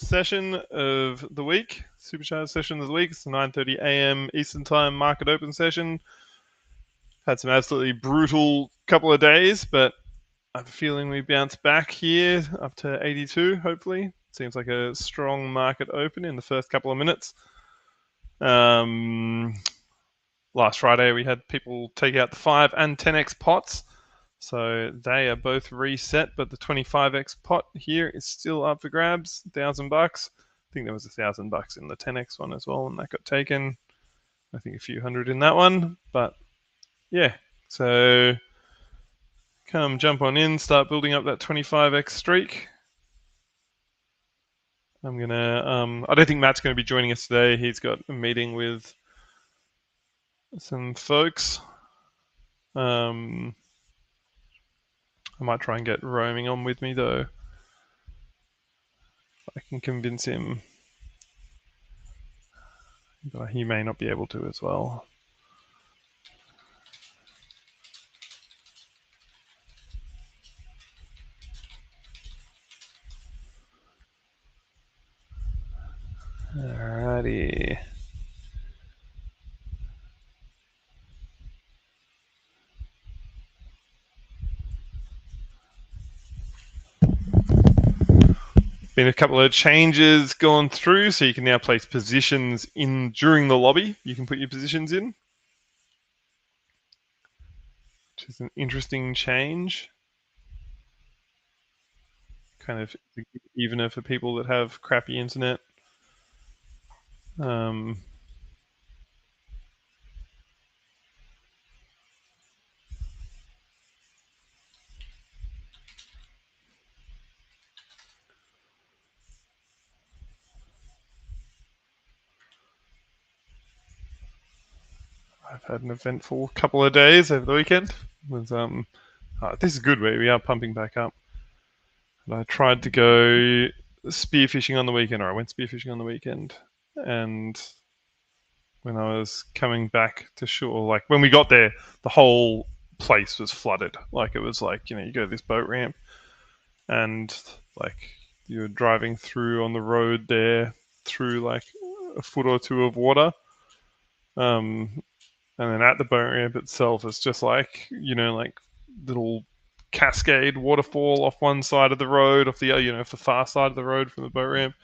session of the week, supercharged session of the week. It's the 9:30 a.m. Eastern Time market open session. Had some absolutely brutal couple of days, but I have a feeling we bounce back here up to 82, hopefully. Seems like a strong market open in the first couple of minutes. Last Friday, we had people take out the 5 and 10x pots. So they are both reset, but the 25x pot here is still up for grabs, $1,000. I think there was $1,000 in the 10x one as well, and that got taken. I think a few hundred in that one, but yeah. So come jump on in, start building up that 25x streak. I'm gonna. I don't think Matt's going to be joining us today. He's got a meeting with some folks. I might try and get Roaming on with me though. If I can convince him, but he may not be able to as well. Alrighty. Been a couple of changes gone through, so you can now place positions in during the lobby. You can put your positions in, which is an interesting change. Kind of evener for people that have crappy internet. I've had an eventful couple of days over the weekend. This is good. We are pumping back up. And I tried to go spearfishing on the weekend, or I went spearfishing on the weekend, and when I was coming back to shore, like when we got there, the whole place was flooded. Like it was like, you go to this boat ramp and like you're driving through on the road there through like a foot or two of water. And then at the boat ramp itself, it's just like, like little cascade waterfall off one side of the road, off the, off the far side of the road from the boat ramp.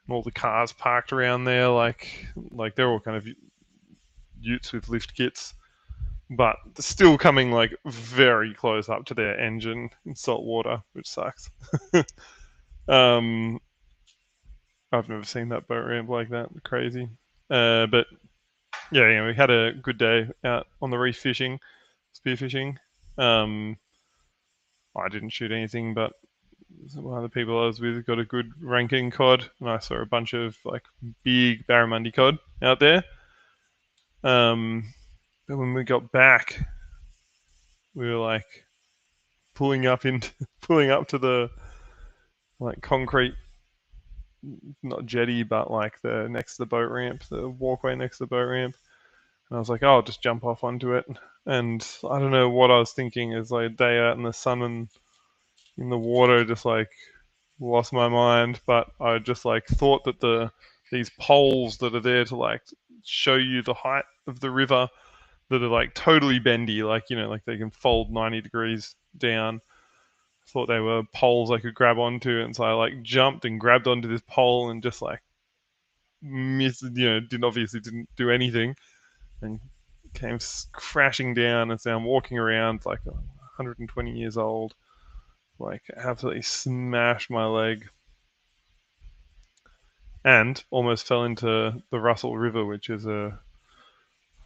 And all the cars parked around there, like they're all kind of utes with lift kits, but still coming like very close up to their engine in salt water, which sucks. I've never seen that boat ramp like that. Crazy. But yeah, we had a good day out on the reef fishing, spearfishing. I didn't shoot anything, but one of the people I was with got a good ranking cod, and I saw a bunch of like big barramundi cod out there. But when we got back, we were like pulling up to the like concrete, not jetty, but like the next to the boat ramp, the walkway next to the boat ramp. And I was like, oh, I'll just jump off onto it. And I don't know what I was thinking as like a day out in the sun and in the water, just like lost my mind. But I just like thought that these poles that are there to like show you the height of the river that are like totally bendy, like, like they can fold 90 degrees down. I thought they were poles I could grab onto. And so I like jumped and grabbed onto this pole and just like missed, didn't do anything and came crashing down. And so I'm walking around like 120 years old, like absolutely smashed my leg and almost fell into the Russell River, which is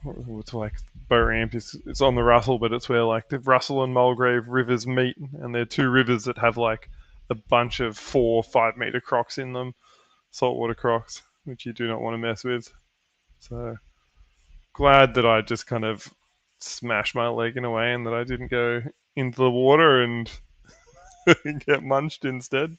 it's like boat ramp. It's on the Russell, but it's where like the Russell and Mulgrave rivers meet, and they're two rivers that have like a bunch of 4-5 meter crocs in them, saltwater crocs, which you do not want to mess with. So glad that I just kind of smashed my leg in a way and that I didn't go into the water and get munched instead.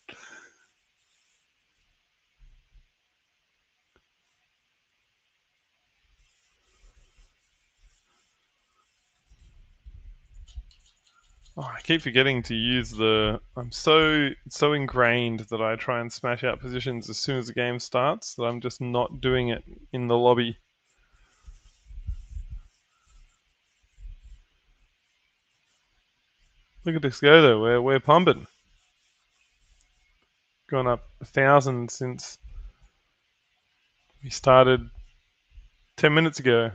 Oh, I keep forgetting to use the. I'm so ingrained that I try and smash out positions as soon as the game starts that I'm just not doing it in the lobby. Look at this go though. We're pumping. Gone up 1,000 since we started 10 minutes ago.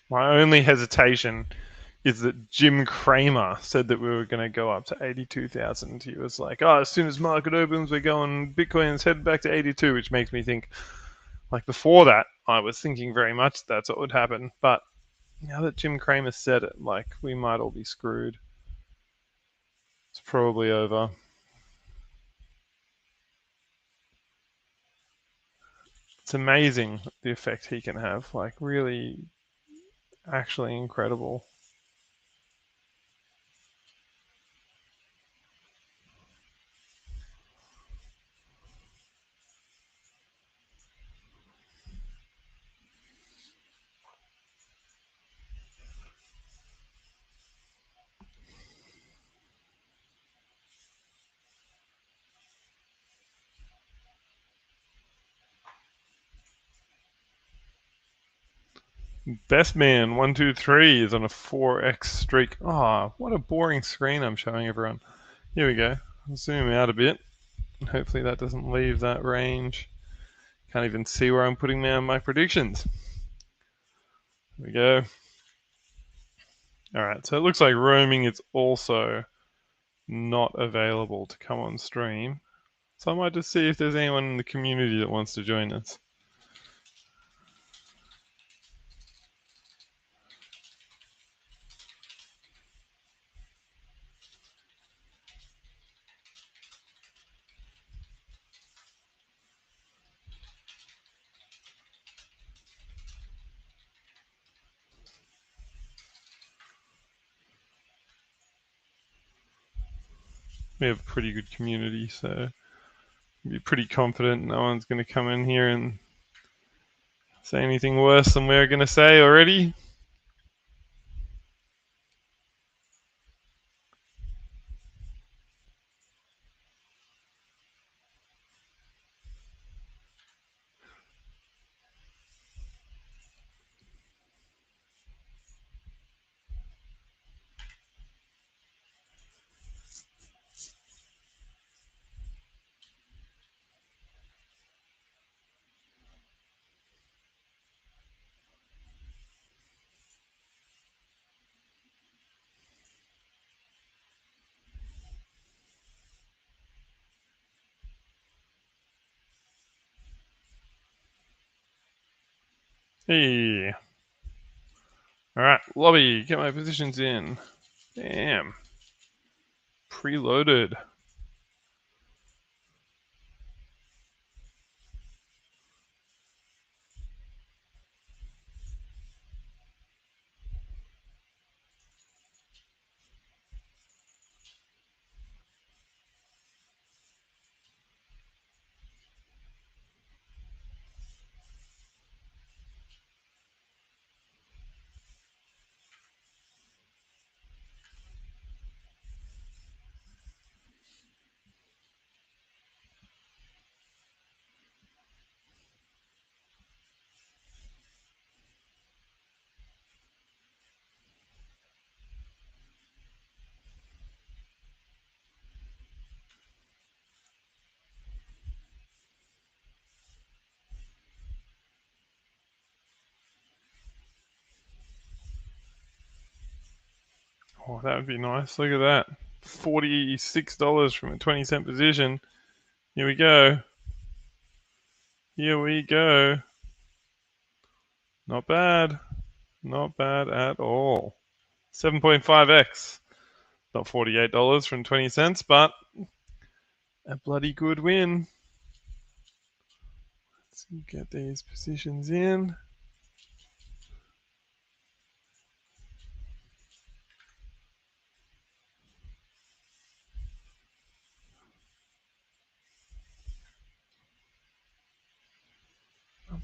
My only hesitation is that Jim Cramer said that we were going to go up to 82,000. He was like, "Oh, as soon as market opens, we're going Bitcoin's head back to 82," which makes me think, like before that, I was thinking very much that's what would happen. But now that Jim Cramer said it, like we might all be screwed. It's probably over. It's amazing the effect he can have. Like really, actually incredible. Best man 123 is on a 4x streak. Ah, oh, what a boring screen I'm showing everyone. Here we go. I'll zoom out a bit. Hopefully that doesn't leave that range. Can't even see where I'm putting down my predictions. Here we go. All right, so it looks like roaming is also not available to come on stream. So I might just see if there's anyone in the community that wants to join us. We have a pretty good community, so be pretty confident no one's going to come in here and say anything worse than we're going to say already. Hey. All right, lobby, get my positions in. Damn. Preloaded. Oh, that would be nice. Look at that. $46 from a 20-cent position. Here we go. Here we go. Not bad. Not bad at all. 7.5x. Not $48 from 20 cents, but a bloody good win. Let's get these positions in.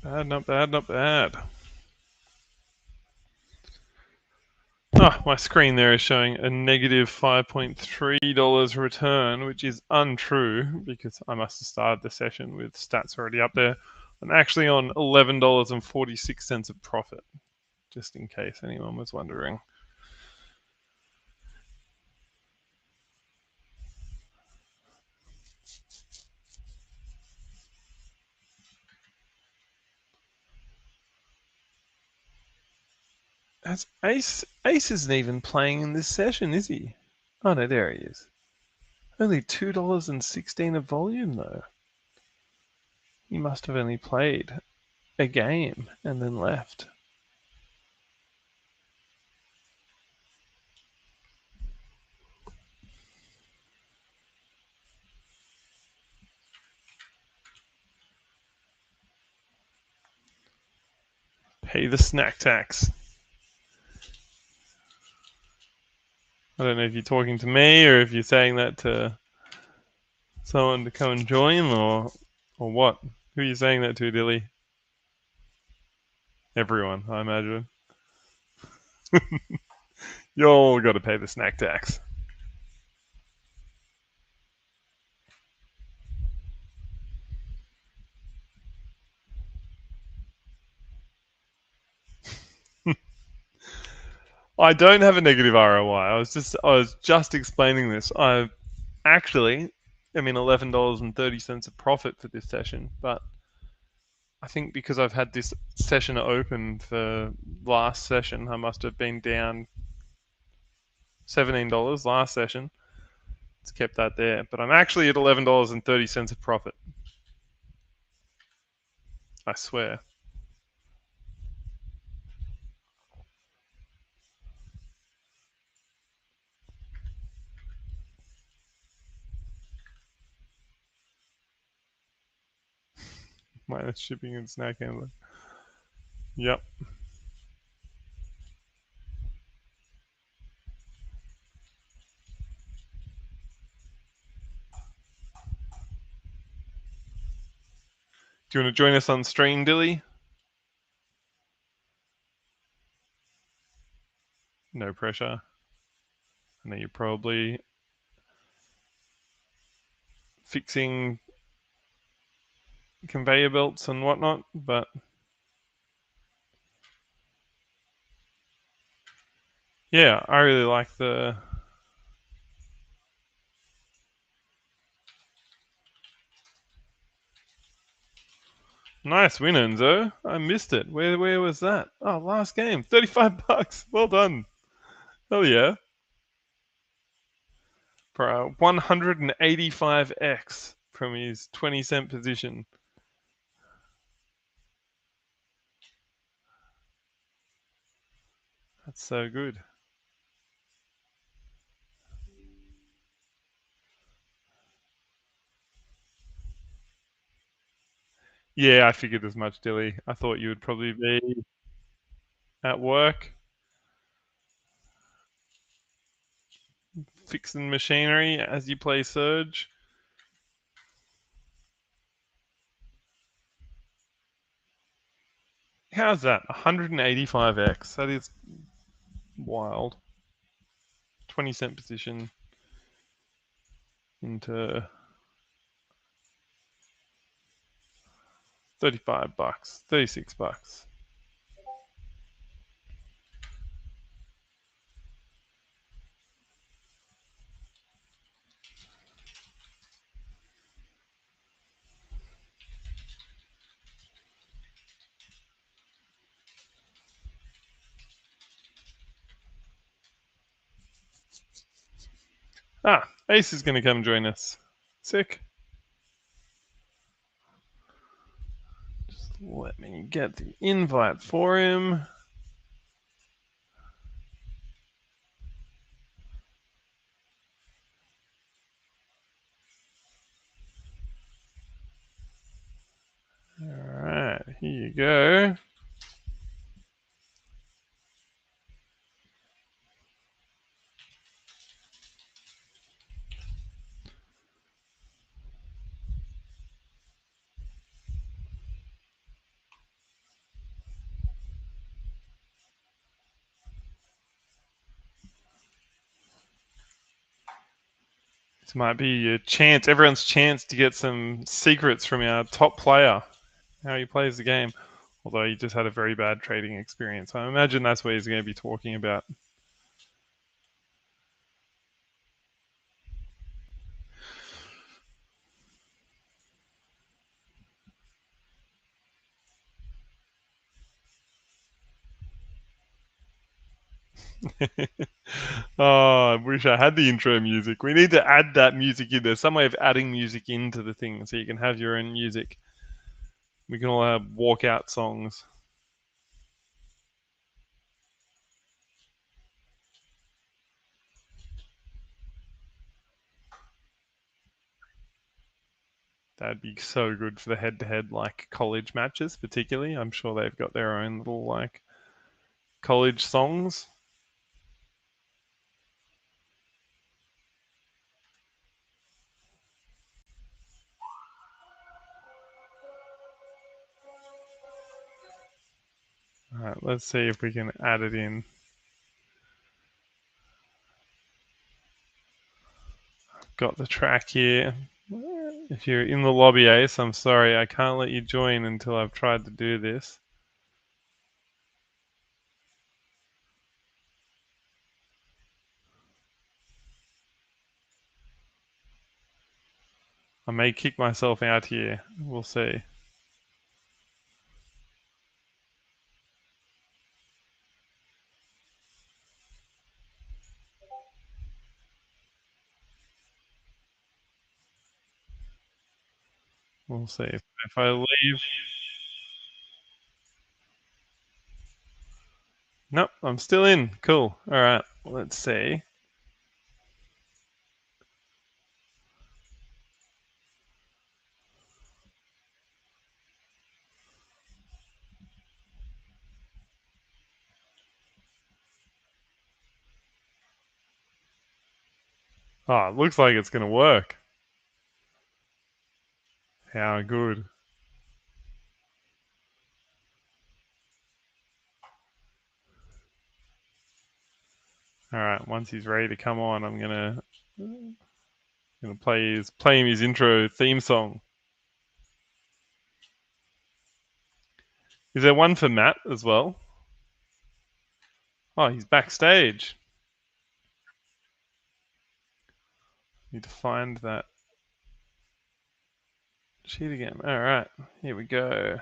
Not bad, not bad, not bad. Oh, my screen there is showing a negative $5.3 return, which is untrue because I must have started the session with stats already up there. I'm actually on $11.46 of profit, just in case anyone was wondering. Ace isn't even playing in this session, is he? Oh no, there he is. Only $2.16 of volume though. He must have only played a game and then left. Pay the snack tax. I don't know if you're talking to me or if you're saying that to someone to come and join or what. Who are you saying that to, Dilly? Everyone, I imagine. You all got to pay the snack tax. I don't have a negative ROI. I was just explaining this. I actually $11.30 of profit for this session, but I think because I've had this session open for last session, I must have been down $17 last session. It's kept that there, but I'm actually at $11.30 of profit. I swear. Minus shipping and snack handling. Yep. Do you want to join us on stream, Dilly? No pressure. I know you're probably fixing conveyor belts and whatnot, but yeah, I really like the nice win, Enzo. I missed it. Where was that? Oh, last game. $35. Well done. Hell yeah. For a 185x from his 20-cent position. That's so good. Yeah, I figured as much, Dilly. I thought you would probably be at work fixing machinery as you play Surge. How's that? 185x. That is wild. 20-cent position into $35, $36. Ah, Ace is going to come join us. Sick. Just let me get the invite for him. All right, here you go. This might be your chance, everyone's chance to get some secrets from our top player, how he plays the game. Although he just had a very bad trading experience. I imagine that's what he's going to be talking about. Oh, I wish I had the intro music. We need to add that music in. There's some way of adding music into the thing so you can have your own music. We can all have walkout songs. That'd be so good for the head-to-head like college matches, particularly. I'm sure they've got their own little like college songs. All right, let's see if we can add it in. Got the track here. If you're in the lobby, Ace, I'm sorry, I can't let you join until I've tried to do this. I may kick myself out here. We'll see. We'll see. If I leave. Nope, I'm still in. Cool. All right, let's see. Oh, it looks like it's going to work. How good. All right, once he's ready to come on, I'm gonna play him his intro theme song. Is there one for Matt as well? Oh, he's backstage. Need to find that sheet again. All right, here we go.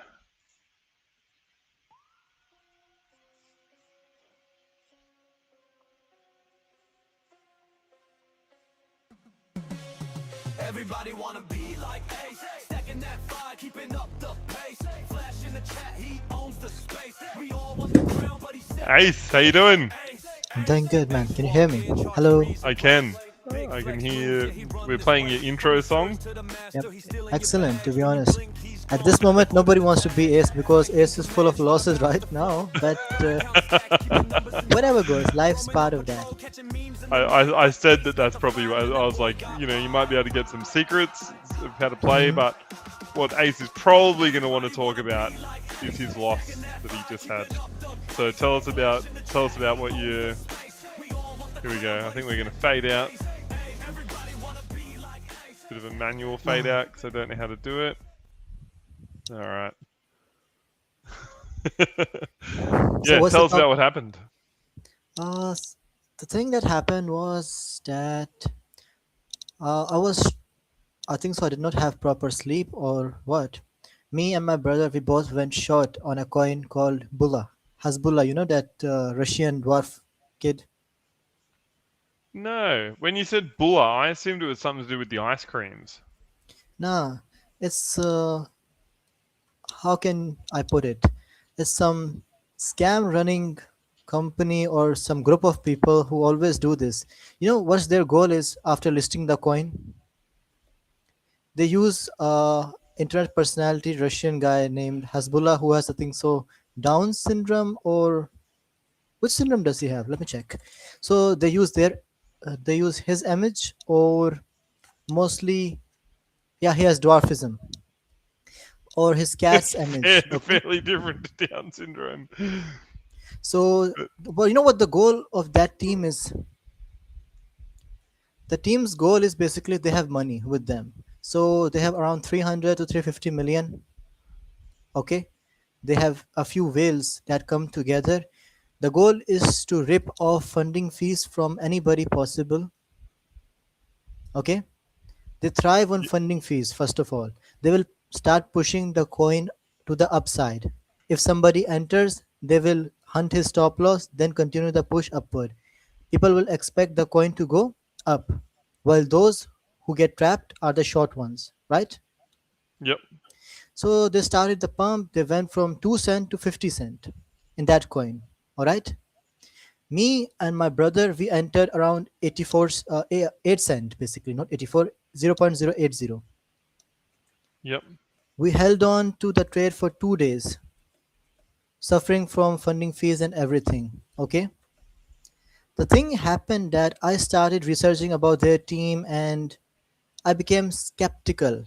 Everybody wanna be like Ace, stacking that fire, keeping up the pace. Flash in the chat, he owns the space. We all want the crown, but he said Ace, how you doing? I'm doing good, man. Can you hear me? Hello. I can. I can hear you. We're playing your intro song. Yep. Excellent, to be honest. At this moment, nobody wants to be Ace because Ace is full of losses right now. But whatever goes, life's part of that. I said that's probably. I was like, you might be able to get some secrets of how to play, but what Ace is probably going to want to talk about is his loss that he just had. So tell us about what you. Here we go. I think we're going to fade out. Bit of a manual fade out because I don't know how to do it. All right. Yeah, tell us about what happened. The thing that happened was that I think so. I did not have proper sleep or what. Me and my brother, we both went short on a coin called Bulla. Hasbullah, you know that Russian dwarf kid? No, when you said Bulla, I assumed it was something to do with the ice creams. Nah, it's how can I put it? It's some scam running company or some group of people who always do this. You know what's their goal is after listing the coin? They use internet personality Russian guy named Hasbullah who has I think so Down syndrome or which syndrome does he have? Let me check. So they use his image or mostly yeah he has dwarfism or his cat's image. Okay. Fairly different to Down syndrome. So, well, you know what the goal of that team is? The team's goal is basically they have money with them. So they have around 300 to 350 million. Okay. They have a few whales that come together. The goal is to rip off funding fees from anybody possible. Okay. They thrive on Y- funding fees, first of all. They will start pushing the coin to the upside. If somebody enters, they will hunt his stop loss, then continue the push upward. People will expect the coin to go up, while those who get trapped are the short ones, right? Yep. So they started the pump, they went from 2 cent to 50 cent in that coin, all right? Me and my brother, we entered around 84, 8 cent basically, not 84, 0.080. Yep. We held on to the trade for 2 days, suffering from funding fees and everything. Okay. The thing happened that I started researching about their team and I became skeptical.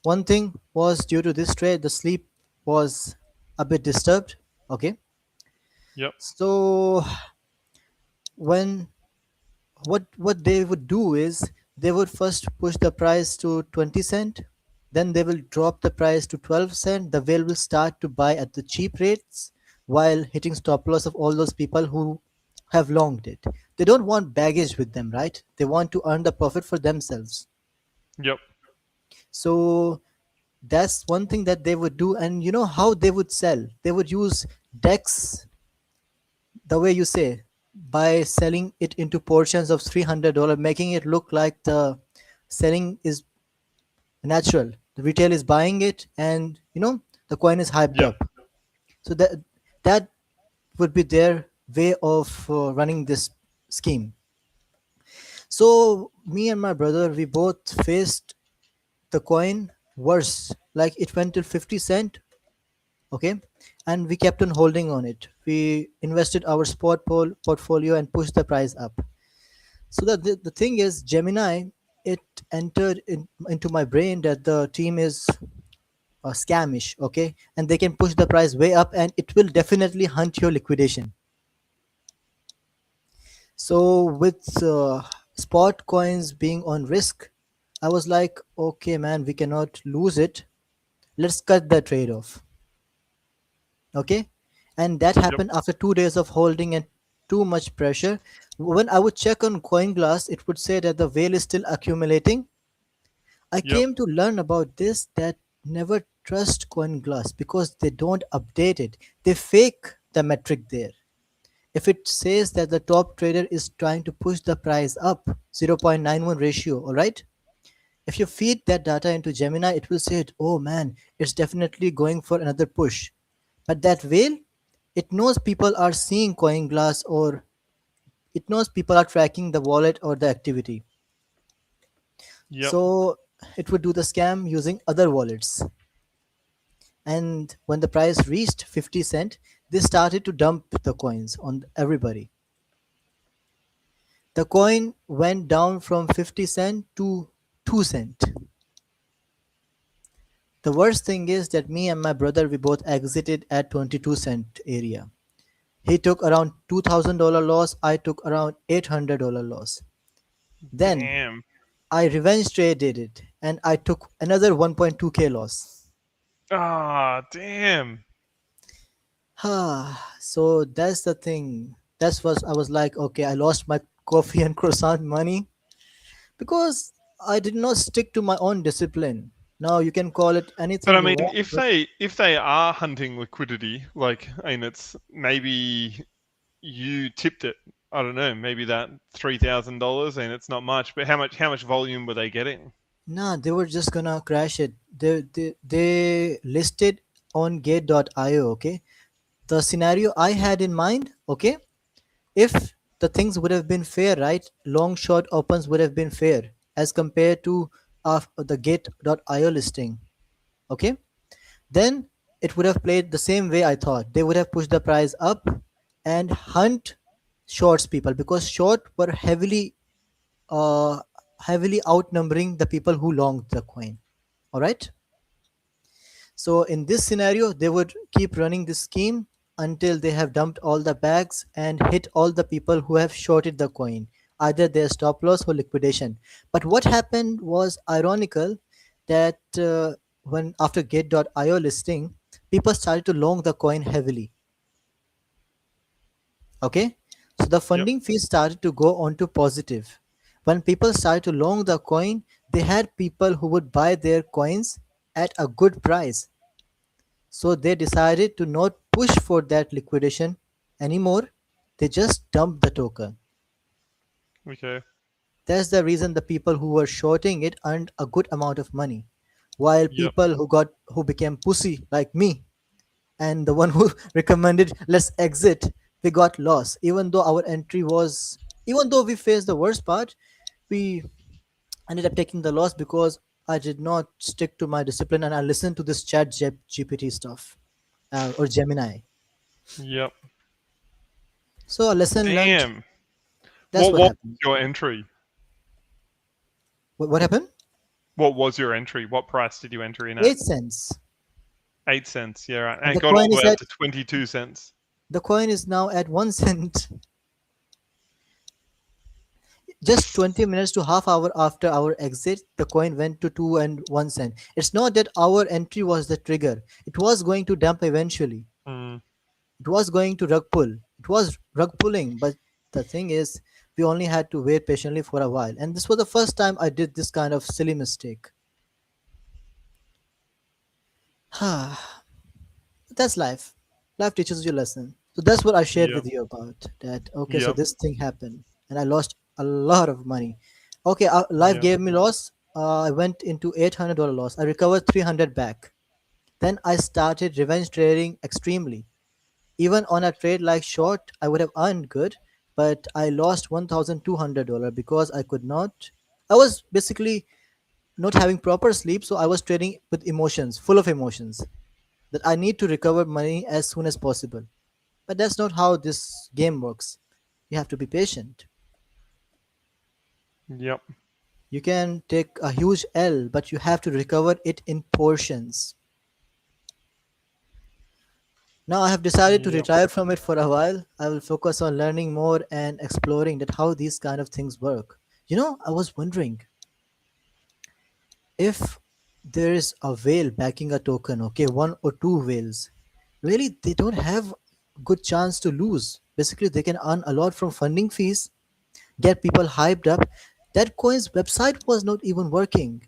One thing was due to this trade, the sleep was a bit disturbed. Okay. Yep. So when what they would do is they would first push the price to 20 cent, then they will drop the price to 12 cent. The whale will start to buy at the cheap rates while hitting stop loss of all those people who have longed it. They don't want baggage with them, right? They want to earn the profit for themselves. Yep. So that's one thing that they would do. And you know how they would sell? They would use decks, the way you say, by selling it into portions of $300, making it look like the selling is natural. The retail is buying it, and the coin is hyped Yep. up. So that would be their way of running this scheme. So me and my brother, we both faced the coin worse. Like it went till 50 cent, okay, and we kept on holding on it. We invested our portfolio and pushed the price up. So the thing is, Gemini, it entered into my brain that the team is scamish, okay, and they can push the price way up, and it will definitely hunt your liquidation. So with spot coins being on risk, I was like, okay, man, we cannot lose it. Let's cut the trade off, okay, and that Yep. happened after 2 days of holding and too much pressure. When I would check on CoinGlass, it would say that the whale is still accumulating. I Yep. came to learn about this that never trust CoinGlass because they don't update it. They fake the metric there. If it says that the top trader is trying to push the price up 0.91 ratio, all right? If you feed that data into Gemini, it will say, oh man, it's definitely going for another push. But that whale, it knows people are seeing CoinGlass or it knows people are tracking the wallet or the activity. Yep. So it would do the scam using other wallets. And when the price reached 50 cent, they started to dump the coins on everybody. The coin went down from 50 cent to 2 cent. The worst thing is that me and my brother, we both exited at 22 cent area. He took around $2,000 loss, I took around $800 loss. Then Damn. I revenge traded it and I took another 1.2k loss. Ah, damn. So that's the thing. That's what I was like, okay, I lost my coffee and croissant money because I did not stick to my own discipline. Now you can call it But anything I you mean, want, if but they are hunting liquidity, like, and it's maybe you tipped it. I don't know, maybe that $3,000, and it's not much. But how much volume were they getting? nah, they were just gonna crash it. They listed on gate.io, okay? The scenario I had in mind, okay? If the things would have been fair, right? Long short opens would have been fair as compared to the gate.io listing, okay? Then it would have played the same way I thought. They would have pushed the price up and hunt shorts people because short were uh, heavily outnumbering the people who longed the coin. All right. So in this scenario, they would keep running this scheme until they have dumped all the bags and hit all the people who have shorted the coin. either their stop loss or liquidation. But what happened was ironical that when after Gate.io listing, people started to long the coin heavily. Okay, so the Yep. funding fees started to go on to positive. When people started to long the coin, they had people who would buy their coins at a good price. So they decided to not push for that liquidation anymore. They just dumped the token. Okay. That's the reason the people who were shorting it earned a good amount of money, while Yep. people who became pussy like me and the one who recommended let's exit, we got lost. Even though our entry was, even though we faced the worst part, we ended up taking the loss because I did not stick to my discipline and I listened to this GPT stuff or Gemini. Yep. So a lesson learned. Damn. That's what What was happened. your entry? What happened? What was your entry? What price did you enter in at? 8 cents. 8 cents. Yeah, right. And And it got all the way up to 22 cents. the coin is now at 1 cent. Just 20 minutes to half hour after our exit, the coin went to 2 and 1 cent. It's not that our entry was the trigger. It was going to dump eventually. Mm, It was going to rug pull. It was rug pulling, but the thing is, we only had to wait patiently for a while. And this was the first time I did this kind of silly mistake. That's life. Life teaches you a lesson. So that's what I shared yep. with you about that. Okay, so Yep. this thing happened, and I lost a lot of money. Okay, life Yep. gave me loss. I went into $800 loss. I recovered 300 back. Then I started revenge trading extremely. Even on a trade like short, I would have earned good, but I lost $1,200 because I could not. I was basically not having proper sleep, so I was trading with emotions, full of emotions, that I need to recover money as soon as possible. But that's not how this game works. You have to be patient. Yep. You can take a huge L, but you have to recover it in portions. Now I have decided to Yep. retire from it for a while. I will focus on learning more and exploring that how these kind of things work. I was wondering if there is a whale backing a token, okay, one or two whales, really they don't have good chance to lose. Basically, they can earn a lot from funding fees, get people hyped up. That coin's website was not even working.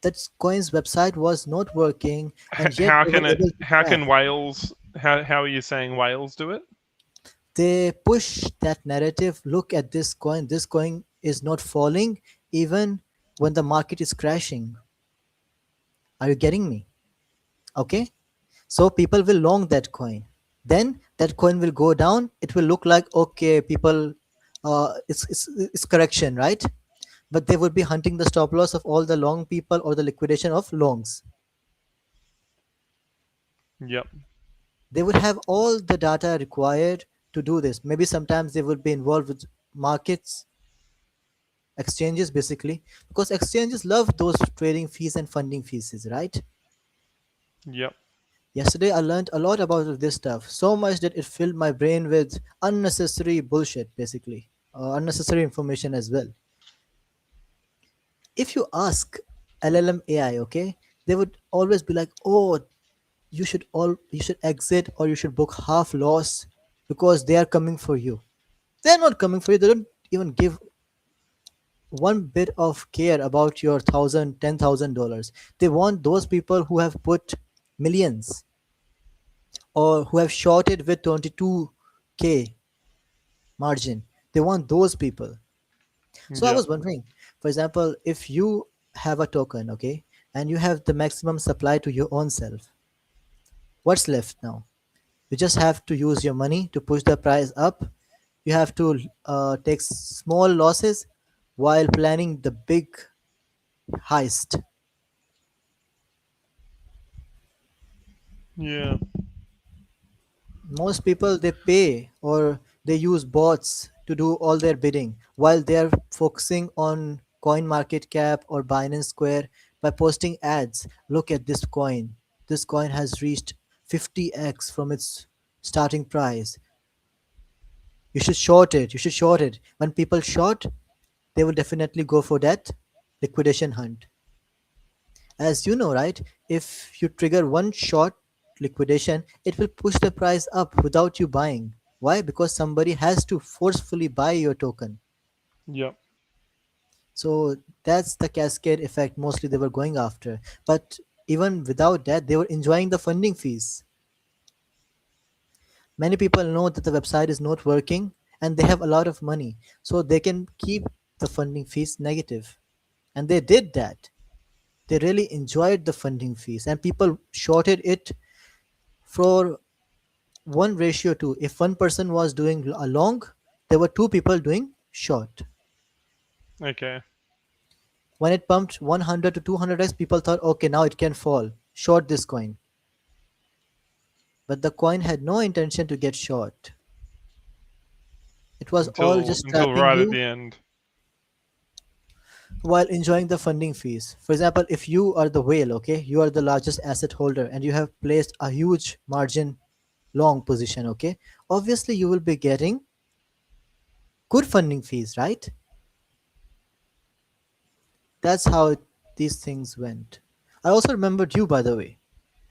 That coin's website was not working, and yet How they were can it? able to How crack. can whales? How are you saying whales do it? They push that narrative. Look at this coin. This coin is not falling even when the market is crashing. Are you getting me? Okay. So people will long that coin. Then that coin will go down. It will look like okay, people, it's correction, right? But they would be hunting the stop loss of all the long people or the liquidation of longs. Yep. They would have all the data required to do this. Maybe sometimes they would be involved with markets, exchanges, basically, because exchanges love those trading fees and funding fees, right? Yep. Yesterday, I learned a lot about this stuff, so much that it filled my brain with unnecessary bullshit, basically, unnecessary information as well. If you ask LLM AI, okay, they would always be like, "Oh, you should exit or you should book half loss because they are coming for you." They're not coming for you. They don't even give one bit of care about your $10,000. They want those people who have put millions or who have shorted with 22K margin. They want those people. So I Yep. was wondering, for example, if you have a token, okay, and you have the maximum supply to your own self, what's left now? You just have to use your money to push the price up. You have to take small losses while planning the big heist. Yeah. Most people they pay or they use bots to do all their bidding while they're focusing on coin market cap or Binance Square by posting ads. Look at this coin. This coin has reached 50x from its starting price. You should short it. You should short it. When people short, they will definitely go for that liquidation hunt. As you know, right? If you trigger one short liquidation, it will push the price up without you buying. Why? Because somebody has to forcefully buy your token. Yep. So that's the cascade effect mostly they were going after. But even without that, they were enjoying the funding fees. Many people know that the website is not working and they have a lot of money. So they can keep the funding fees negative. And they did that. They really enjoyed the funding fees and people shorted it for one ratio two. If one person was doing a long, there were two people doing short. Okay. When it pumped 100 to 200x, people thought, okay, now it can fall. Short this coin. But the coin had no intention to get short. It was all just Until trapping right at you the end. while enjoying the funding fees. For example, if you are the whale, okay, you are the largest asset holder and you have placed a huge margin long position, okay, obviously you will be getting good funding fees, right? That's how these things went. I also remembered you, by the way.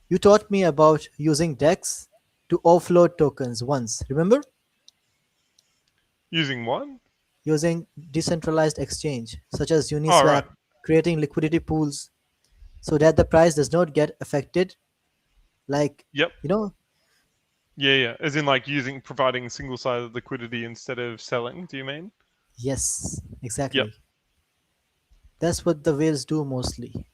You taught me about using DEX to offload tokens once, remember? Using what? Using decentralized exchange, such as Oh, Uniswap, right. creating liquidity pools so that the price does not get affected. Like, Yep. you know, Yeah, yeah. As in, like, providing single-sided liquidity instead of selling. Do you mean? yes, Yep. exactly. That's what the whales do mostly.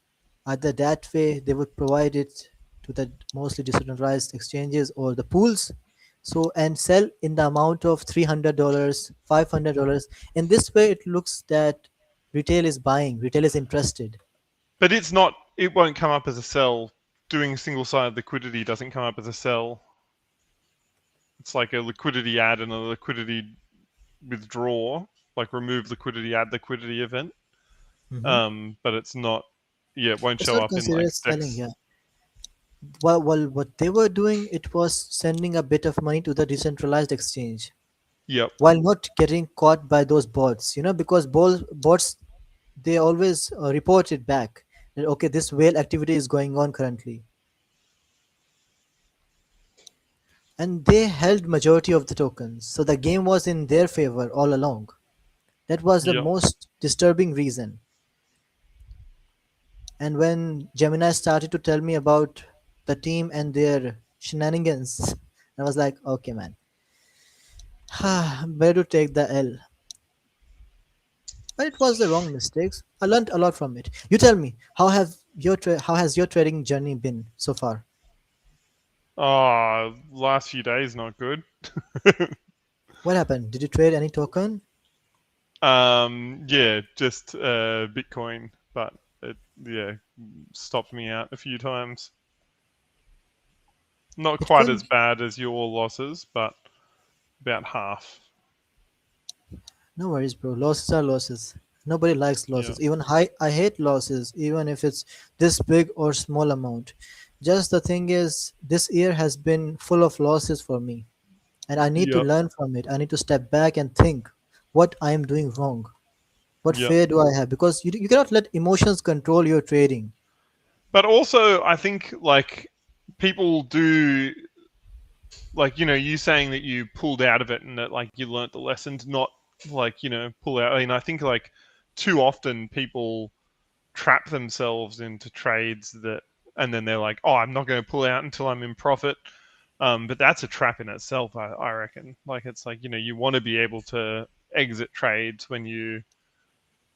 Either that way, they would provide it to the mostly decentralized exchanges or the pools. So, and sell in the amount of $300, $500. In this way, it looks that retail is buying, retail is interested. But it's not. It won't come up as a sell. Doing single-sided liquidity doesn't come up as a sell. It's like a liquidity add and a liquidity withdraw, like remove liquidity, add liquidity event. Hmm. But it's not. Yeah, it won't It's show not up in like considered selling, Dex. yeah. Well, what they were doing, it was sending a bit of money to the decentralized exchange Yep. while not getting caught by those bots, because bots, they always report it back that, okay, this whale activity is going on currently. And they held majority of the tokens, so the game was in their favor all along. That was the Yep. most disturbing reason. And when Gemini started to tell me about the team and their shenanigans, I was like, okay, man, better to take the L. But it was the wrong mistakes. I learned a lot from it. You tell me, how has your trading journey been so far? Oh, last few days not good. What happened? Did you trade any token? Yeah, just Bitcoin, but it yeah stopped me out a few times. Not quite Bitcoin? as bad as your losses, but about half. No worries, bro. Losses are losses. Nobody likes Yeah. losses. Even I hate losses, even if it's this big or small amount. Just the thing is, this year has been full of losses for me, and I need to Yep. learn from it. I need to step back and think what I am doing wrong. What Yep. fear do I have? Because you cannot let emotions control your trading. But also, I think like people do like you saying that you pulled out of it and that like you learnt the lesson to not like pull out. I mean, I think like too often people trap themselves into trades that, and then they're like, oh, I'm not going to pull out until I'm in profit. But that's a trap in itself, I reckon. Like it's like you want to be able to exit trades when you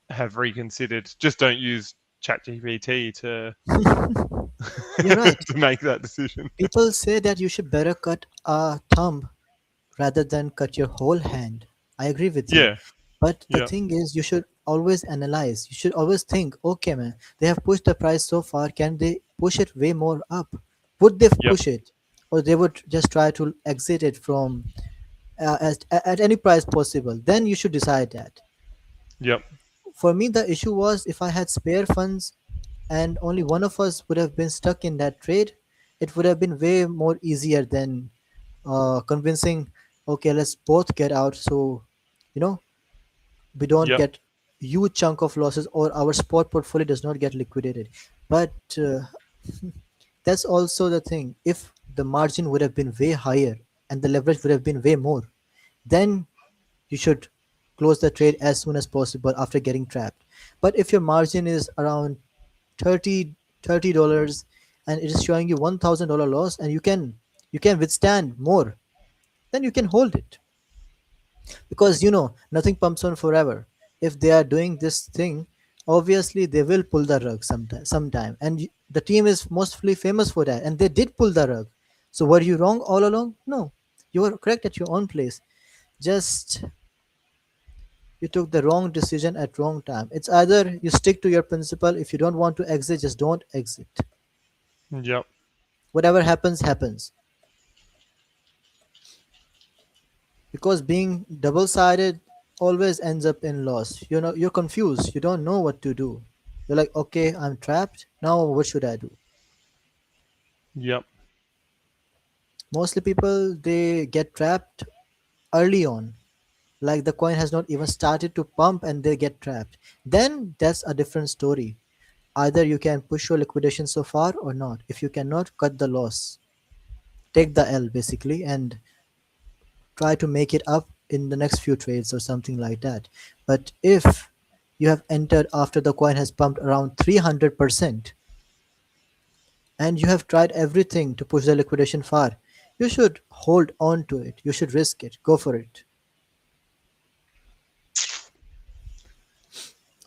have reconsidered. Just don't use ChatGPT to You're right. to make that decision. People say that you should better cut a thumb rather than cut your whole hand. I agree with you. Yeah, But the yeah, thing is, you should always analyze. You should always think, okay, man, they have pushed the price so far. Can they push it way more up? Would they yep, push it? Or they would just try to exit it from at any price possible? Then you should decide that. yep, For me, the issue was if I had spare funds and only one of us would have been stuck in that trade, it would have been way more easier than convincing. okay, let's both get out, so you know we don't Yep. get huge chunk of losses, or our spot portfolio does not get liquidated. But that's also the thing. If the margin would have been way higher and the leverage would have been way more, then you should close the trade as soon as possible after getting trapped. But if your margin is around 30 dollars and it is showing you $1,000 loss, and you can withstand more, then you can hold it, because nothing pumps on forever. If they are doing this thing, obviously they will pull the rug sometime, and the team is mostly famous for that, and they did pull the rug. So were you wrong all along? No, you were correct at your own place. Just you took the wrong decision at wrong time. It's either you stick to your principle. If you don't want to exit, just don't exit. Yep. Whatever happens, happens. Because being double-sided always ends up in loss. You're confused. You don't know what to do. You're like, okay, I'm trapped. Now what should I do? Yep. Mostly people, they get trapped early on. Like the coin has not even started to pump and they get trapped. Then that's a different story. Either you can push your liquidation so far or not. If you cannot, cut the loss. Take the L basically and try to make it up in the next few trades or something like that. But if you have entered after the coin has pumped around 300% and you have tried everything to push the liquidation far, you should hold on to it. You should risk it. Go for it.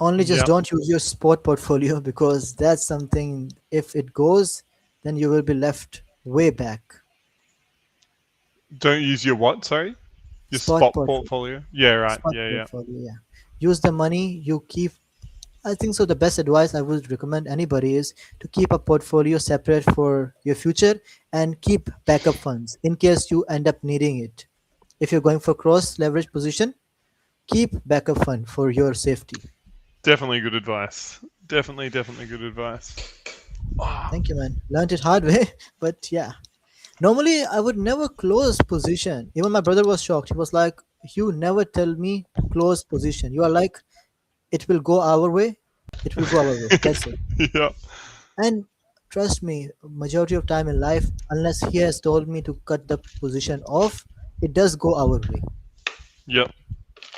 Only just Yep. don't use your spot portfolio, because that's something, if it goes, then you will be left way back. Don't use your what? Sorry. Your Spot spot portfolio. portfolio. Yeah. Right. Spot Yeah. Yeah. portfolio, yeah. Use the money you keep. I think so. The best advice I would recommend anybody is to keep a portfolio separate for your future and keep backup funds in case you end up needing it. If you're going for cross leverage position, keep backup fund for your safety. Definitely good advice. Definitely good advice. Oh, Thank you, man. Learned it hard way, but yeah. Normally, I would never close position. Even my brother was shocked. He was like, "You never tell me to close position. You are like, it will go our way. It will go our way. That's it." yep. And trust me, majority of time in life, unless he has told me to cut the position off, it does go our way. Yep.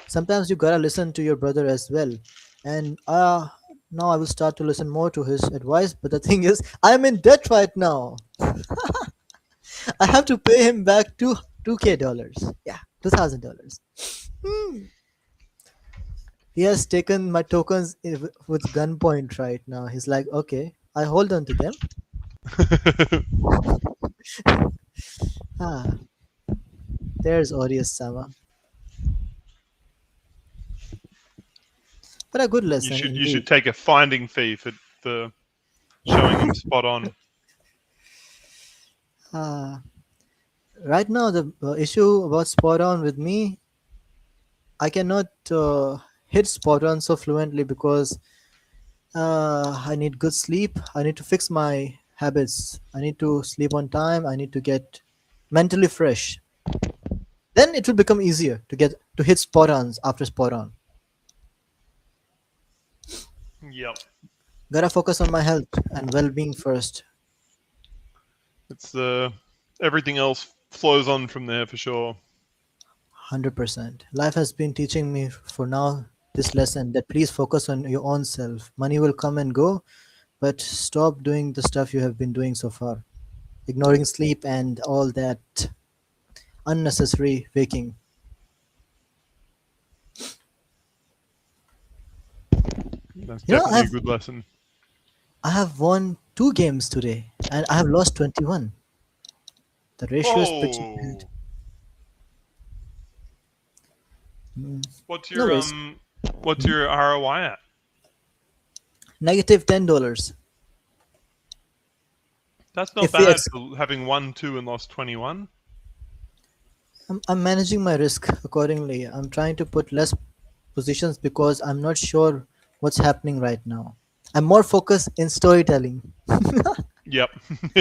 Sometimes you gotta listen to your brother as well. And now I will start to listen more to his advice. But the thing is, I'm in debt right now. I have to pay him back two K dollars. Yeah, $2,000. He has taken my tokens with gunpoint right now. He's like, okay, I hold on to them. Ah, there's Aureus Sama. But a good lesson You indeed. should take a finding fee for showing him spot on. Ah, right now, the issue about spot on with me, I cannot hit spot on so fluently because I need good sleep. I need to fix my habits. I need to sleep on time. I need to get mentally fresh. Then it will become easier to hit spot ons after spot on. Yep. Gotta focus on my health and well-being first. It's everything else flows on from there for sure. 100%. Life has been teaching me for now this lesson that please focus on your own self. Money will come and go, but stop doing the stuff you have been doing so far. Ignoring sleep and all that unnecessary waking. That's You know, definitely a good lesson. I have won 2 games today and I have lost 21. The ratio is pretty bad. Whoa. Mm, What's no your worries. what's Mhm. your ROI at? Negative $10. That's not If we bad ex- for having won 2 and lost 21. I'm managing my risk accordingly. I'm trying to put less positions because I'm not sure what's happening right now. I'm more focused in storytelling. Yep.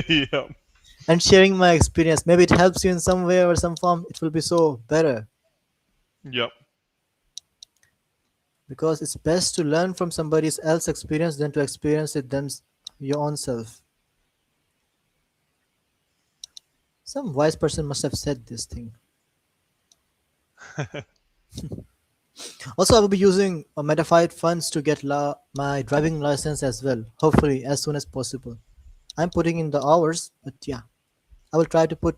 yep. and sharing my experience. Maybe it helps you in some way or some form. It will be so better Yep. because it's best to learn from somebody else's experience than to experience it your own self. Some wise person must have said this thing. Also, I will be using Metafide funds to get my driving license as well. Hopefully, as soon as possible. I'm putting in the hours, but yeah, I will try to put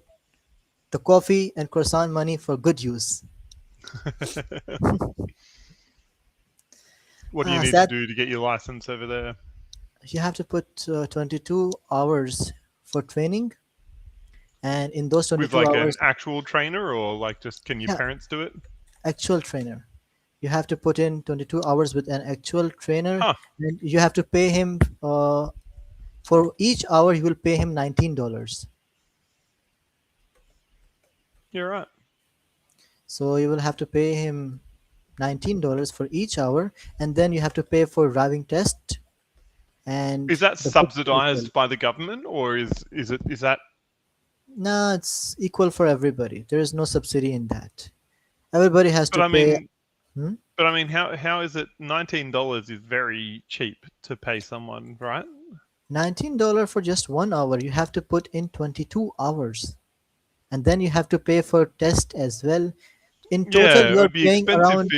the coffee and croissant money for good use. What do you need to Sad. do to get your license over there? You have to put 22 hours for training, and in those With 22 like an hours, actual trainer, or like just can your yeah, parents do it? actual trainer. You have to put in 22 hours with an actual trainer, Huh. and you have to pay him for each hour. You will pay him $19. You're right. So you will have to pay him $19 for each hour, and then you have to pay for driving test Is and that the book as well. subsidized by the government, or is that No, it's equal for everybody. There is no subsidy in that. Everybody has but to I pay. mean Hmm? but I mean how is it $19 is very cheap to pay someone, right? $19 for just 1 hour. You have to put in 22 hours, and then you have to pay for test as well. In total, Yeah, it you are would be paying around.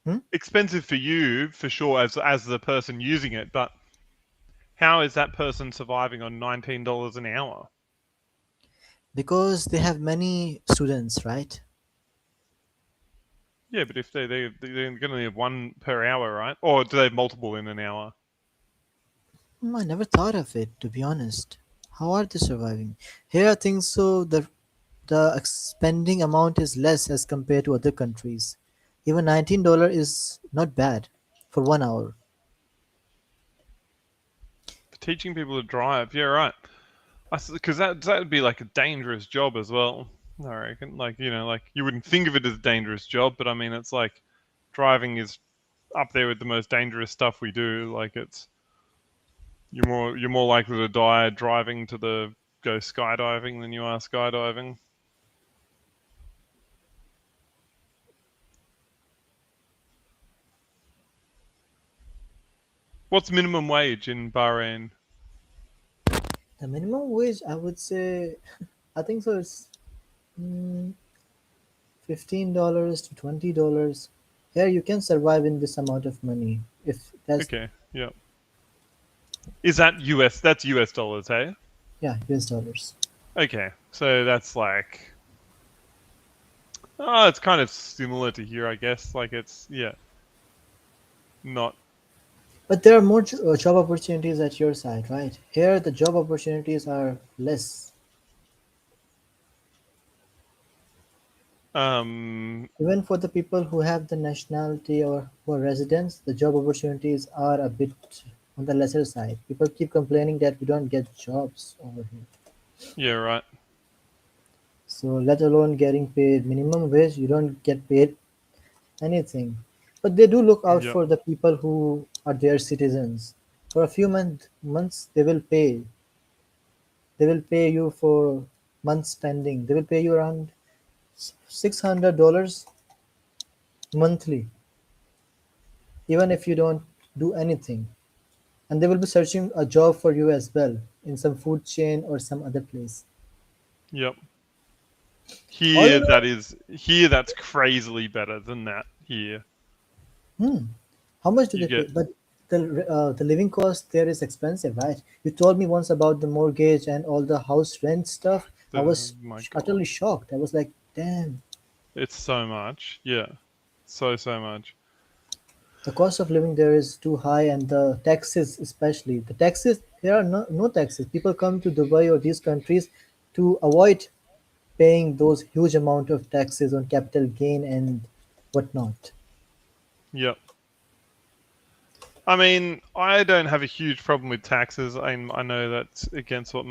Hmm? expensive for you for sure as the person using it, but how is that person surviving on $19 an hour? Because they have many students, right? Yeah, but if they're going to have one per hour, right? Or do they have multiple in an hour? I never thought of it, to be honest. How are they surviving? Here, I think so. The spending amount is less as compared to other countries. Even $19 is not bad for 1 hour. For teaching people to drive, yeah, right. Because that would be like a dangerous job as well. I reckon, like like you wouldn't think of it as a dangerous job, but I mean, it's like driving is up there with the most dangerous stuff we do. Like it's you're more likely to die driving to the go skydiving than you are skydiving. What's minimum wage in Bahrain? The minimum wage, I would say, I think so. It's $15 to $20. Here, you can survive in this amount of money. If that's Okay, yeah. Is that US? That's US dollars, hey? Yeah, US dollars. Okay, so that's like, oh, it's kind of similar to here, I guess. Like it's yeah, not But there are more job opportunities at your side, right? Here, the job opportunities are less. um Even for the people who have the nationality or who are residents, the job opportunities are a bit on the lesser side. People keep complaining that we don't get jobs over here. yeah, right. So, let alone getting paid minimum wage, you don't get paid anything. But they do look out Yep, for the people who are their citizens. For a few months, they will pay. They will pay you for months spending. They will pay you around $600 monthly, even if you don't do anything. And they will be searching a job for you as well in some food chain or some other place. yep. All Here in that all, is here that's crazily better than that. Here how much do you they pay? get But the living cost there is expensive, right? You told me once about the mortgage and all the house rent stuff. I the was my god, utterly shocked. I was like, damn, it's so much. Yeah, so much. the cost of living there is too high, and the taxes, especially the taxes. There are no taxes. People come to Dubai or these countries to avoid paying those huge amount of taxes on capital gain and whatnot. Yep. I mean, I don't have a huge problem with taxes. I know that's against what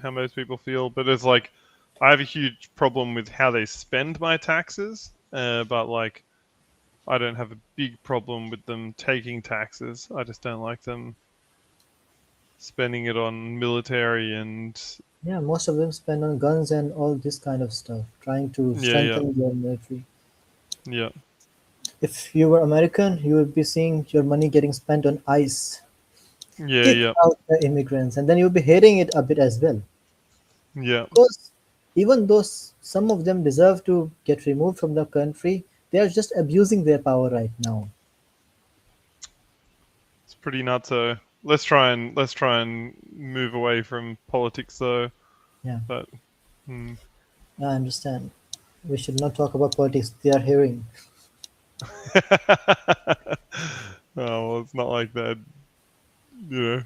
how most people feel, but it's like I have a huge problem with how they spend my taxes. But like, I don't have a big problem with them taking taxes. I just don't like them spending it on military and Yeah, most of them spend on guns and all this kind of stuff, trying to Yeah, yeah, strengthen their military. yeah, If you were American, you would be seeing your money getting spent on ICE. yeah, Kick yeah, out the immigrants, and then you'll be hating it a bit as well. yeah. Because even though some of them deserve to get removed from the country, they are just abusing their power right now. It's pretty nuts. So let's try and move away from politics though. Yeah, But hmm. I understand. We should not talk about politics. They are hearing. Oh well, it's not like that. You know,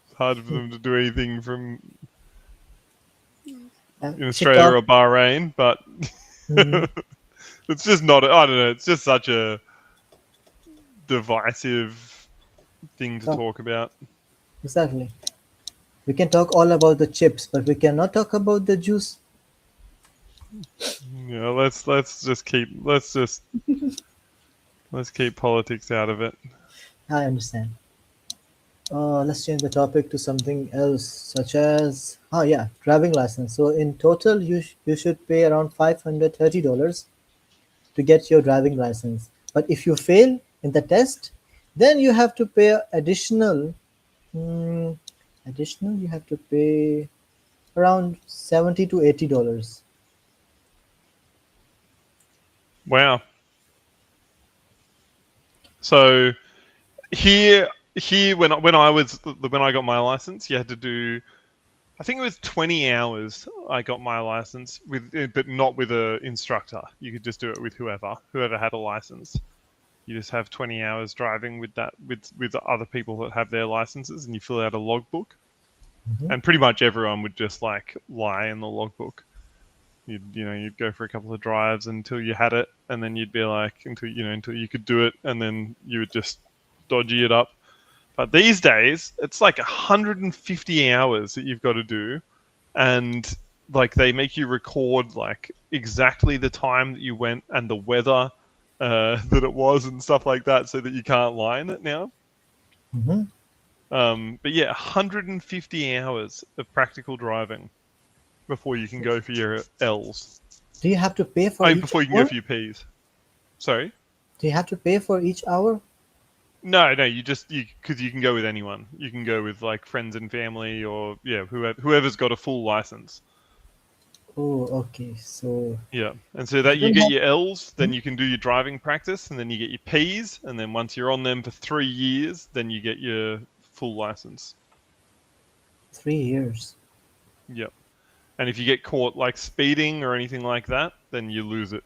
it's hard for them to do anything from And in we should Australia talk. or Bahrain, but Mhm. it's just not. I don't know. It's just such a divisive thing to Talk. talk about. Exactly. We can talk all about the chips, but we cannot talk about the juice. You know, let's keep politics out of it. I understand. Let's change the topic to something else, such as yeah, driving license. So in total, you should pay around $530 to get your driving license. But if you fail in the test, then you have to pay additional. Hmm, additional, you have to pay around $70 to $80. Wow. So here when I got my license, you had to do. I think it was 20 hours. I got my license but not with a instructor. You could just do it with whoever had a license. You just have 20 hours driving with that with other people that have their licenses, and you fill out a logbook. Mhm. And pretty much everyone would just like lie in the logbook. You'd go for a couple of drives until you had it, and then you'd be like until you could do it, and then you would just dodgy it up. But these days, it's like 150 hours that you've got to do, and like they make you record like exactly the time that you went and the weather that it was and stuff like that, so that you can't lie in it now. Mhm. But yeah, 150 hours of practical driving before you can go for your L's. Do you have to pay for I mean, each before you can go hour? for your P's. Sorry. Do you have to pay for each hour? No, no, you because you can go with anyone. You can go with like friends and family, or yeah, whoever's got a full license. Oh, okay. So Yeah, and so you that you don't get have. your L's, Hmm? then you can do your driving practice, and then you get your P's, and then once you're on them for 3 years, then you get your full license. 3 years. Yep. And if you get caught like speeding or anything like that, then you lose it,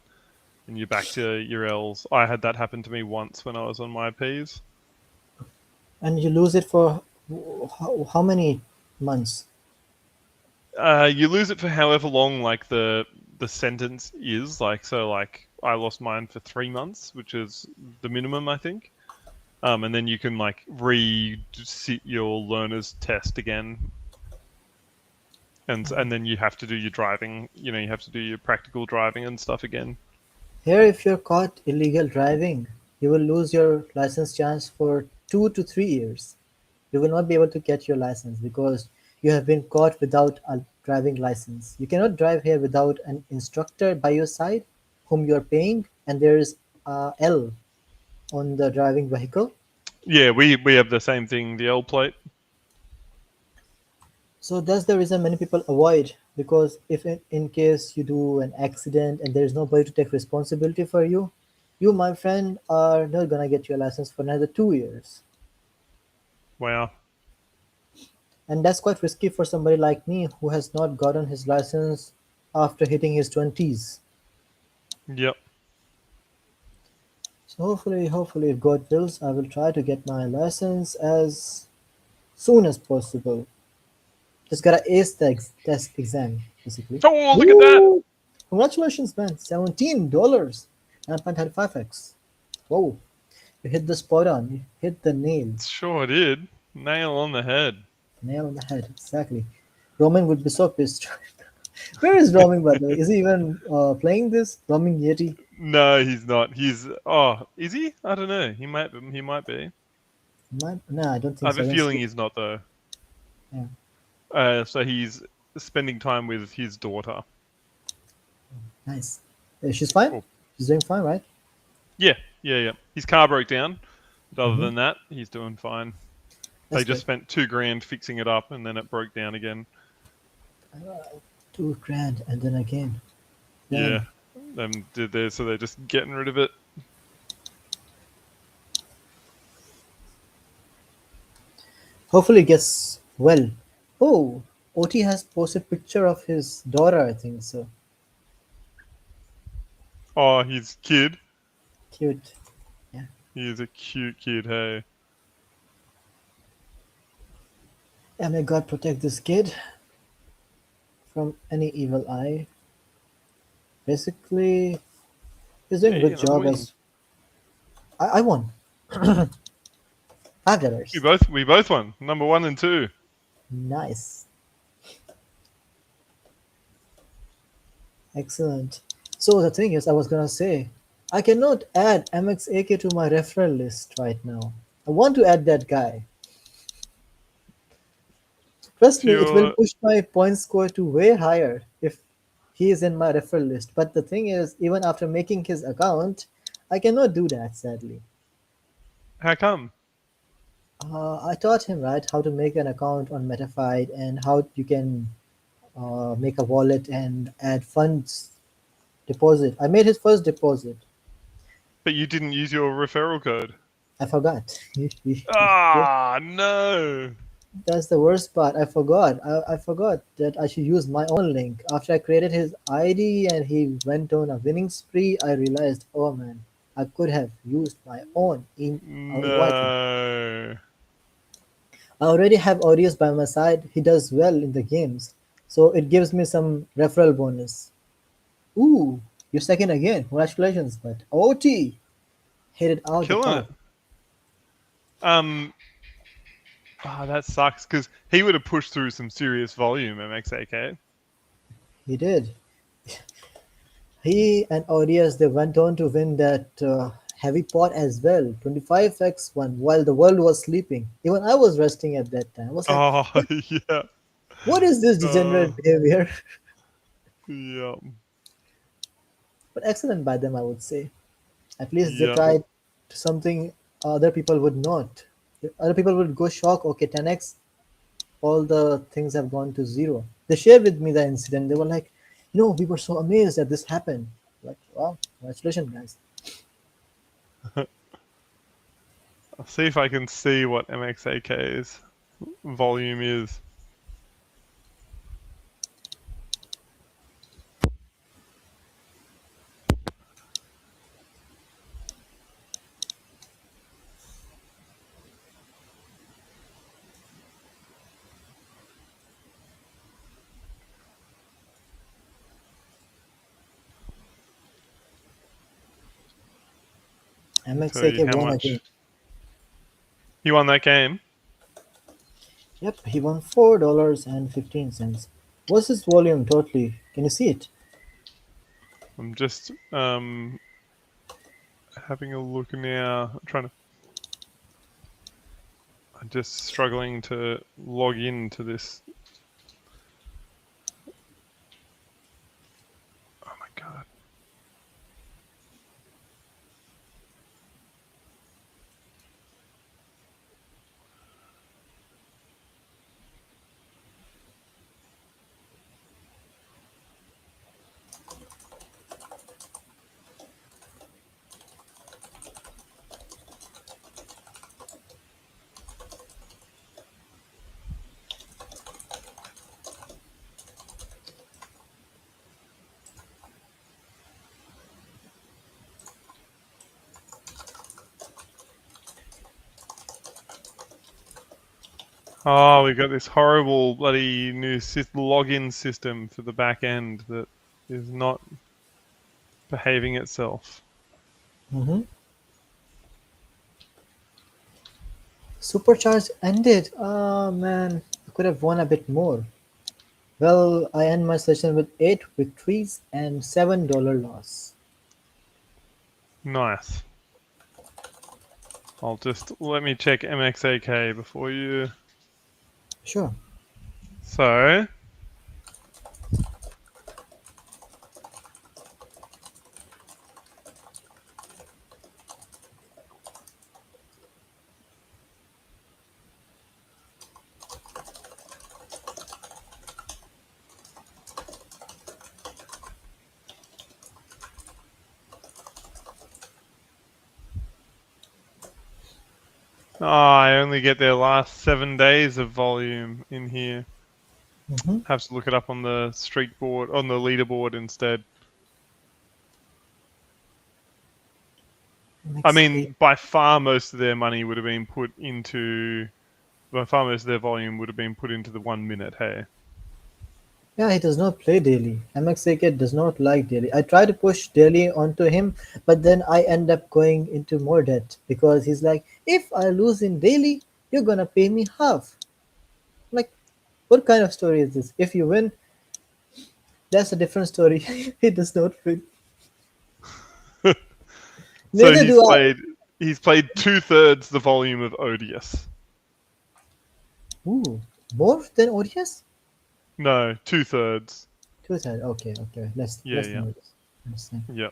and you're back to your L's. I had that happen to me once when I was on my P's. And you lose it for how many months? You lose it for however long like the sentence is. Like so, like I lost mine for 3 months, which is the minimum, I think. And then you can like resit your learner's test again, and then you have to do your driving. You have to do your practical driving and stuff again. Here, if you're caught illegal driving, you will lose your license chance for 2 to 3 years. You will not be able to get your license because you have been caught without a driving license. You cannot drive here without an instructor by your side whom you're paying, and there is a L on the driving vehicle. Yeah, we have the same thing. The L plate. So that's the reason many people avoid, because if in case you do an accident and there is nobody to take responsibility for you, you, my friend, are not gonna get your license for another 2 years. Wow. And that's quite risky for somebody like me who has not gotten his license after hitting his 20s. Yep. So hopefully, if God wills, I will try to get my license as soon as possible. Just gotta ace the test exam, basically. Oh, look at that! Woo! Congratulations, man! $17, 9.35x. Whoa! You hit the spot on. You hit the nail. Sure did. Nail on the head. Nail on the head. Exactly. Roman would be so pissed. Where is Roaming, by the way? Is he even playing this? Roaming Yeti? No, he's not. Is he? I don't know. He might. He might be. No, I don't I think have so. a I don't see feeling it. he's not though. Yeah. So he's spending time with his daughter. Nice. She's fine. Well, She's doing fine, right? yeah. His car broke down, but other Mm-hmm. than that, he's doing fine. They That's just good. spent $2,000 fixing it up, and then it broke down again. 2 grand, and then again. Yeah, Damn. did there, so they're just getting rid of it. Hopefully, it gets well. Oh, OT has posted picture of his daughter. I think so. Oh, his kid. Cute. Yeah. He is a cute kid. Hey, Yeah. May God protect this kid from any evil eye. Basically, he's doing a yeah, good you're gonna job win. as I won. $5. We both won. Number 1 and 2. Nice. Excellent. So the thing is, I was gonna say, I cannot add MXAK to my referral list right now. I want to add that guy. Trust To me, it will your push my point score to way higher if he is in my referral list. But the thing is, even after making his account, I cannot do that, sadly. how come? I taught him right how to make an account on Metafide and how you can make a wallet and add funds deposit. I made his first deposit. But you didn't use your referral code. I forgot. Ah, no. That's the worst part. I forgot. I forgot that I should use my own link. After I created his ID and he went on a winning spree, I realized, oh man, I could have used my own invite link. No. I already have Aureus by my side. He does well in the games, so it gives me some referral bonus. Ooh, you're second again. Congratulations, but OT hit it out the Killing park. it. That sucks because he would have pushed through some serious volume, MXAK. He did. He and Aureus they went on to win that heavy pot as well, 25x one, while the world was sleeping. Even I was resting at that time. I was like, Oh, what, yeah. what is this degenerate Oh, behavior? yeah. But excellent by them, I would say. At least they Yeah. tried to something other people would not. Other people would go shock, okay, 10x, all the things have gone to zero. They shared with me the incident. They were like, we were so amazed that this happened. Like, wow, congratulations, guys. I'll see if I can see what MXAK's volume is. Tell you MXAK how won again. much. You won that game? Yep, he won $4.15. What's his volume totally? Can you see it? I'm just having a look now. I'm just struggling to log into this. Oh my god. Oh, we've got this horrible bloody new login system for the back end that is not behaving itself. Mm-hmm. Supercharge ended. Oh man, I could have won a bit more. Well, I end my session with 8 victories and $7 loss. Nice. Let me check MXAK before you. Sure. So, Oh, I only get their last 7 days of volume in here. Mm-hmm. Have to look it up on the streak board, on the leaderboard instead. I Next day. mean, by far most of their money would have been put into. By far most of their volume would have been put into the 1 minute. Hey. Yeah, he does not play daily. MXAK does not like daily. I try to push daily onto him, but then I end up going into more debt because he's like, if I lose in daily, you're gonna pay me half. Like, what kind of story is this? If you win, that's a different story. He does not win. So Neither do I. he's played 2/3 the volume of Odious. Ooh, more than Odious? No, 2/3. Two side. Okay, okay. Yeah, Let's yeah, know this. Understand. yeah.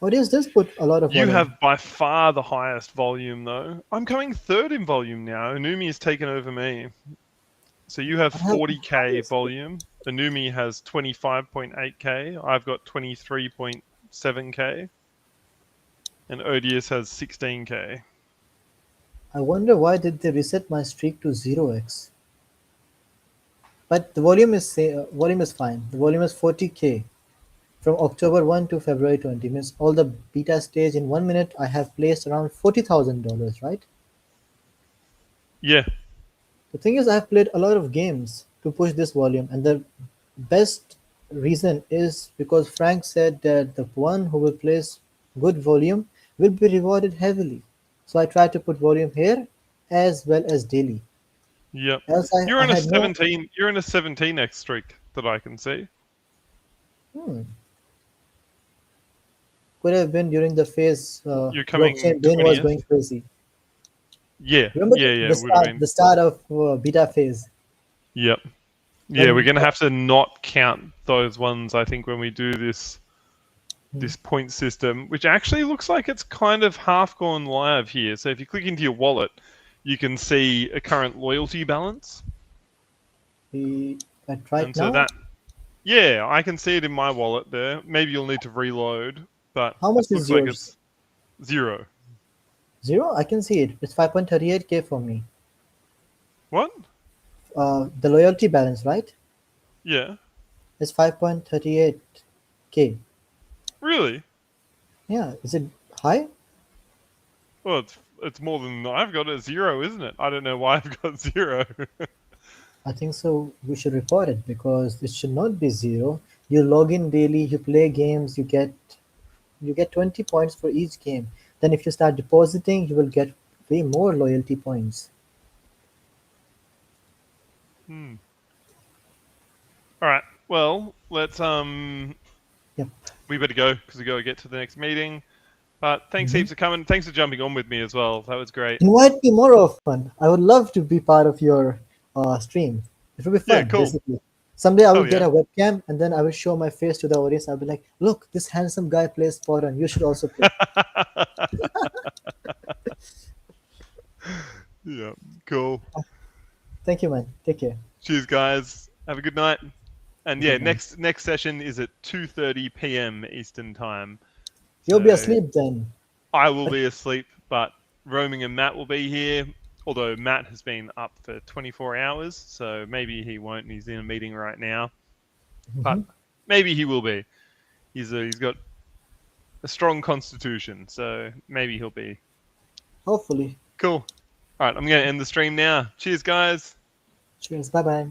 Odious does put a lot of You volume. have by far the highest volume, though. I'm coming third in volume now. Anumi has taken over me. So you have I have the 40k highest. volume. Anumi has 25.8k. I've got 23.7k. And Odious has 16k. I wonder why did they reset my streak to 0x? But the volume is fine. The volume is 40k from October 1 to February 20. Means all the beta stage in 1 minute I have placed around $40,000, right? Yeah, The thing is, I have played a lot of games to push this volume, and the best reason is because Frank said that the one who will place good volume will be rewarded heavily. So I try to put volume here as well as daily. yep. Else You're I in a had no. 17. You're in a 17x streak that I can see. Hmm, could have been during the phase You're coming blockchain brain was 20th. going crazy. Yeah, Remember yeah, yeah. the It would have start, been. the start of beta phase Yep. Yeah, we're when. gonna have to not count those ones. I think when we do this point system, which actually looks like it's kind of half gone live here. So if you click into your wallet, you can see a current loyalty balance. We at right And so now. that, yeah, I can see it in my wallet there. Maybe you'll need to reload, but How it much is looks like yours? it's 0. Zero. I can see it. It's 5.38k for me. What? The loyalty balance, right? Yeah. Is 5.38k. Really? Yeah. Is it high? Well, it's more than I've got at 0, isn't it? I don't know why I've got 0. I think so. We should report it because it should not be zero. You log in daily. You play games. You get 20 points for each game. Then if you start depositing, you will get way more loyalty points. Hmm. All right. Well, Yep. we better go because we got to get to the next meeting. But thanks Mhm. heaps for coming. Thanks for jumping on with me as well. That was great. Invite me more often. I would love to be part of your stream. It will be Yeah, fun, cool. basically. Someday I will Hell get yeah. a webcam and then I will show my face to the audience. I'll be like, look, this handsome guy plays Spot You should also play. Yeah, cool. Thank you, man. Take care. Cheers, guys. Have a good night. And yeah, Good night. next session is at 2:30 p.m. Eastern time. You'll be So asleep then. I will be asleep, but Roaming and Matt will be here. Although Matt has been up for 24 hours, so maybe he won't. He's in a meeting right now, but Mhm. maybe he will be. He's got a strong constitution, so maybe he'll be. Hopefully. Cool. All right, I'm going to end the stream now. Cheers, guys. Cheers. Bye bye.